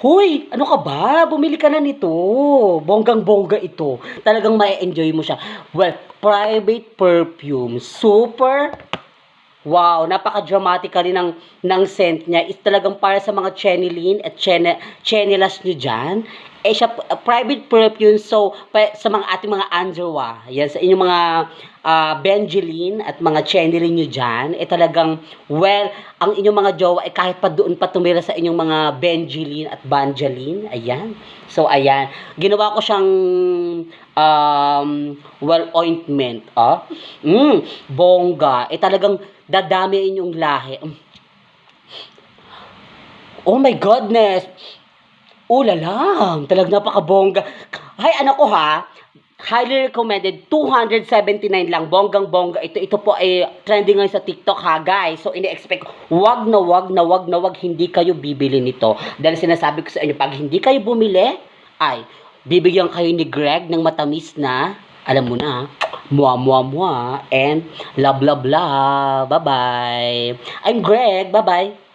Hoy, ano ka ba? Bumili ka na nito. Bonggang-bongga ito. Talagang ma-e-enjoy mo siya. Well, private perfume. Super. Wow, napaka-dramatically ng scent niya. Is talagang para sa mga chenilin at chenilas nyo dyan. Eh siya, private perfume. So, sa mga ating mga Angerwa, yan, sa inyong mga Benjeline at mga chenilin nyo dyan, eh talagang, well, ang inyong mga jowa, eh kahit pa doon pa tumira sa inyong mga Benjeline at Banjaline, ayan. So, ayan. Ginawa ko siyang, well, ointment, bongga. Eh talagang dadami inyong lahi. Oh my goodness! Lang, talagang napakabongga. Hay, ano ko ha, highly recommended, 279 lang, bonggang-bongga. Ito po ay trending ngayon sa TikTok ha, guys. So, ini-expect, wag na wag na wag na wag hindi kayo bibili nito. Dahil sinasabi ko sa inyo, pag hindi kayo bumili, ay, bibigyan kayo ni Greg ng matamis na, alam mo na, mua mua mua, and love love love. Bye-bye. I'm Greg, bye-bye.